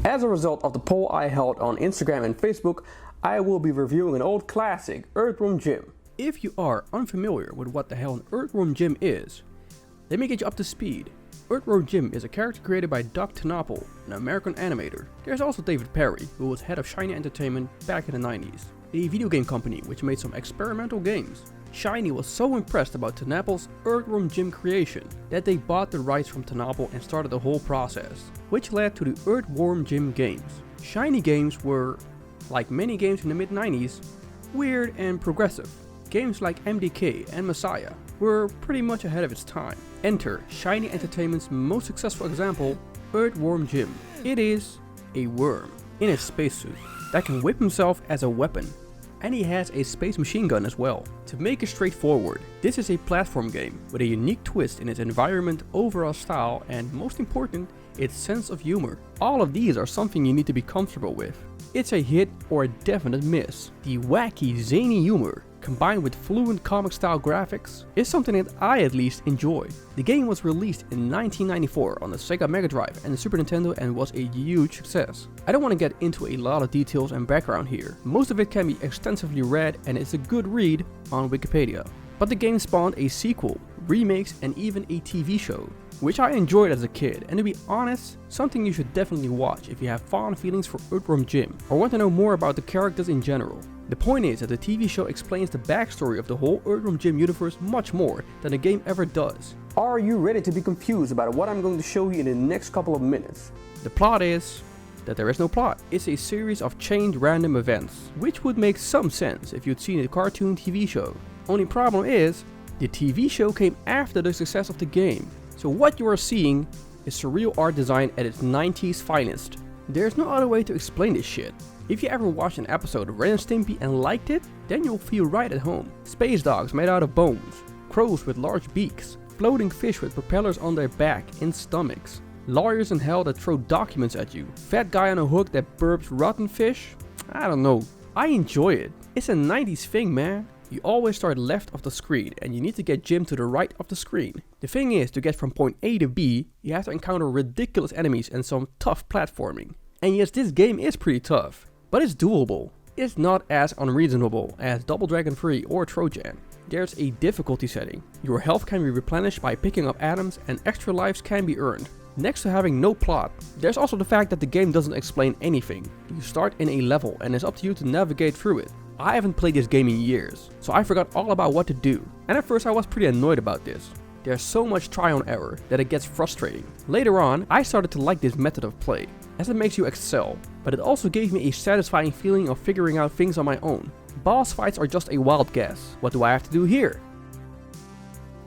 As a result of the poll I held on Instagram and Facebook, I will be reviewing an old classic, Earthworm Jim. If you are unfamiliar with what the hell an Earthworm Jim is, let me get you up to speed. Earthworm Jim is a character created by Doug TenNapel, an American animator. There's also David Perry, who was head of Shiny Entertainment back in the 90s, a video game company which made some experimental games. Shiny was so impressed about TenNapel's Earthworm Jim creation that they bought the rights from TenNapel and started the whole process, which led to the Earthworm Jim games. Shiny games were, like many games in the mid-90s, weird and progressive. Games like MDK and Messiah were pretty much ahead of its time. Enter Shiny Entertainment's most successful example, Earthworm Jim. It is a worm in a spacesuit that can whip himself as a weapon. And he has a space machine gun as well. To make it straightforward, this is a platform game with a unique twist in its environment, overall style, and most important, its sense of humor. All of these are something you need to be comfortable with. It's a hit or a definite miss. The wacky, zany humor, combined with fluent comic style graphics, is something that I at least enjoy. The game was released in 1994 on the Sega Mega Drive and the Super Nintendo and was a huge success. I don't want to get into a lot of details and background here. Most of it can be extensively read and it's a good read on Wikipedia. But the game spawned a sequel, remakes, and even a TV show, which I enjoyed as a kid, and to be honest, something you should definitely watch if you have fond feelings for Earthworm Jim or want to know more about the characters in general. The point is that the TV show explains the backstory of the whole Earthworm Jim universe much more than the game ever does. Are you ready to be confused about what I'm going to show you in the next couple of minutes? The plot is that there is no plot. It's a series of chained random events, which would make some sense if you'd seen the cartoon TV show. Only problem is, the TV show came after the success of the game. So what you are seeing is surreal art design at its 90s finest. There's no other way to explain this shit. If you ever watched an episode of Ren and Stimpy and liked it, then you'll feel right at home. Space dogs made out of bones, crows with large beaks, floating fish with propellers on their back and stomachs, lawyers in hell that throw documents at you, fat guy on a hook that burps rotten fish. I don't know. I enjoy it. It's a 90s thing, man. You always start left of the screen and you need to get Jim to the right of the screen. The thing is, to get from point A to B, you have to encounter ridiculous enemies and some tough platforming. And yes, this game is pretty tough, but it's doable. It's not as unreasonable as Double Dragon 3 or Trojan. There's a difficulty setting. Your health can be replenished by picking up atoms and extra lives can be earned. Next to having no plot, there's also the fact that the game doesn't explain anything. You start in a level and it's up to you to navigate through it. I haven't played this game in years, so I forgot all about what to do. And at first I was pretty annoyed about this. There's so much trial and error that it gets frustrating. Later on, I started to like this method of play, as it makes you excel, but it also gave me a satisfying feeling of figuring out things on my own. Boss fights are just a wild guess. What do I have to do here?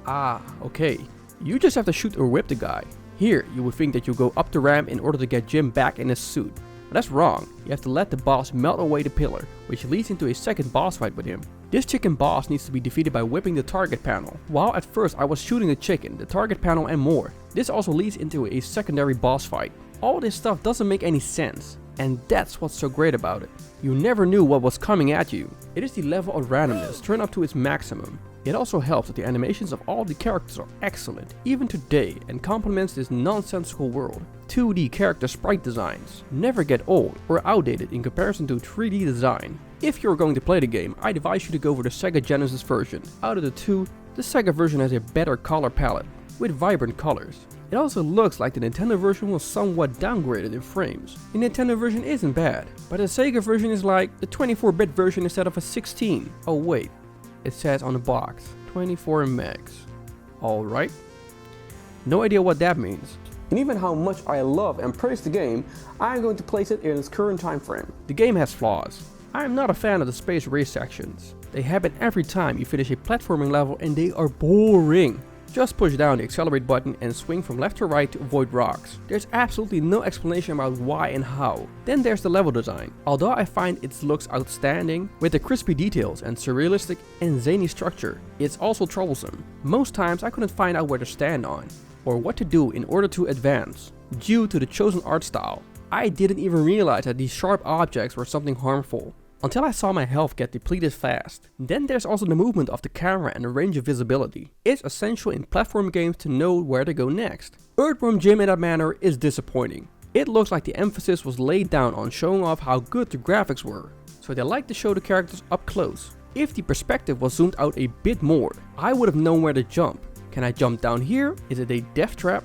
Okay. You just have to shoot or whip the guy. Here, you would think that you go up the ramp in order to get Jim back in his suit. But that's wrong. You have to let the boss melt away the pillar, which leads into a second boss fight with him. This chicken boss needs to be defeated by whipping the target panel. While at first I was shooting the chicken, the target panel and more. This also leads into a secondary boss fight. All this stuff doesn't make any sense, and that's what's so great about it. You never knew what was coming at you. It is the level of randomness turned up to its maximum. It also helps that the animations of all the characters are excellent, even today, and complements this nonsensical world. 2D character sprite designs never get old or outdated in comparison to 3D design. If you're going to play the game, I'd advise you to go for the Sega Genesis version. Out of the two, the Sega version has a better color palette, with vibrant colors. It also looks like the Nintendo version was somewhat downgraded in frames. The Nintendo version isn't bad, but the Sega version is like the 24-bit version instead of a 16. Oh wait, it says on the box, 24 megs. Alright. No idea what that means. And even how much I love and praise the game, I'm going to place it in its current time frame. The game has flaws. I am not a fan of the space race sections. They happen every time you finish a platforming level and they are boring. Just push down the accelerate button and swing from left to right to avoid rocks. There's absolutely no explanation about why and how. Then there's the level design. Although I find its looks outstanding, with the crispy details and surrealistic and zany structure, it's also troublesome. Most times I couldn't find out where to stand on, or what to do in order to advance, due to the chosen art style. I didn't even realize that these sharp objects were something harmful, until I saw my health get depleted fast. Then there's also the movement of the camera and the range of visibility. It's essential in platform games to know where to go next. Earthworm Jim in that manner is disappointing. It looks like the emphasis was laid down on showing off how good the graphics were, so they like to show the characters up close. If the perspective was zoomed out a bit more, I would have known where to jump. Can I jump down here? Is it a death trap?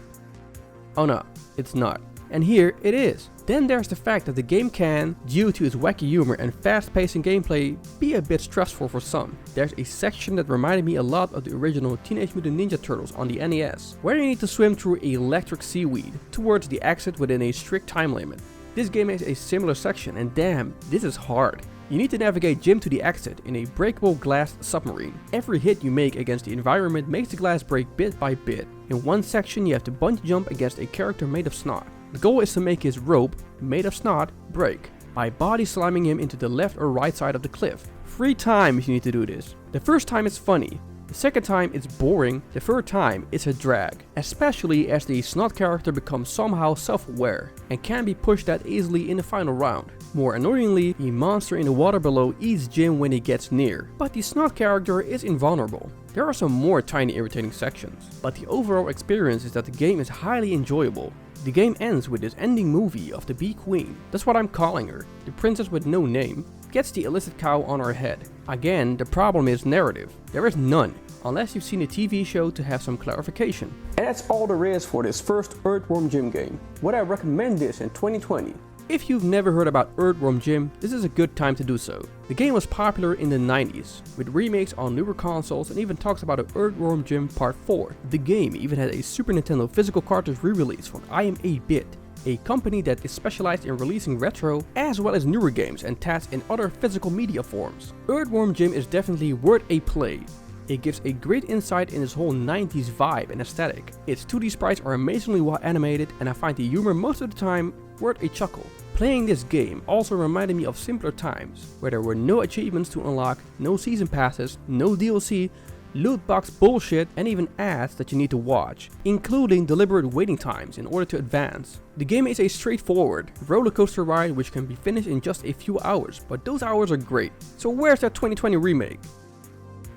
Oh no, it's not. And here it is. Then there's the fact that the game can, due to its wacky humor and fast-paced gameplay, be a bit stressful for some. There's a section that reminded me a lot of the original Teenage Mutant Ninja Turtles on the NES, where you need to swim through electric seaweed towards the exit within a strict time limit. This game has a similar section, and damn, this is hard. You need to navigate Jim to the exit in a breakable glass submarine. Every hit you make against the environment makes the glass break bit by bit. In one section you have to bungee jump against a character made of snot. The goal is to make his rope, made of snot, break by body slamming him into the left or right side of the cliff. 3 times you need to do this. The first time it's funny, the second time it's boring, the third time it's a drag. Especially as the snot character becomes somehow self-aware and can be pushed that easily in the final round. More annoyingly, the monster in the water below eats Jim when he gets near, but the snot character is invulnerable. There are some more tiny irritating sections, but the overall experience is that the game is highly enjoyable. The game ends with this ending movie of the Bee Queen, that's what I'm calling her, the princess with no name, gets the illicit cow on her head. Again, the problem is narrative. There is none, unless you've seen a TV show to have some clarification. And that's all there is for this first Earthworm Jim game. Would I recommend this in 2020? If you've never heard about Earthworm Jim, this is a good time to do so. The game was popular in the 90s, with remakes on newer consoles, and even talks about an Earthworm Jim Part 4. The game even had a Super Nintendo physical cartridge re-release from I Am 8-Bit, a company that is specialized in releasing retro as well as newer games and tasks in other physical media forms. Earthworm Jim is definitely worth a play. It gives a great insight in this whole 90s vibe and aesthetic. Its 2D sprites are amazingly well animated, and I find the humor most of the time worth a chuckle. Playing this game also reminded me of simpler times, where there were no achievements to unlock, no season passes, no DLC, loot box bullshit, and even ads that you need to watch, including deliberate waiting times in order to advance. The game is a straightforward rollercoaster ride which can be finished in just a few hours, but those hours are great. So where's that 2020 remake?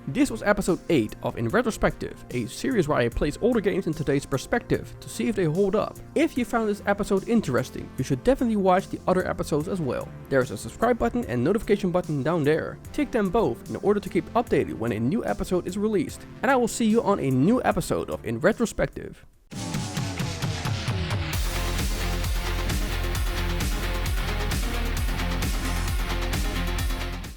This was episode 8 of In Retrospective, a series where I place older games in today's perspective to see if they hold up. If you found this episode interesting, you should definitely watch the other episodes as well. There is a subscribe button and notification button down there. Tick them both in order to keep updated when a new episode is released. And I will see you on a new episode of In Retrospective.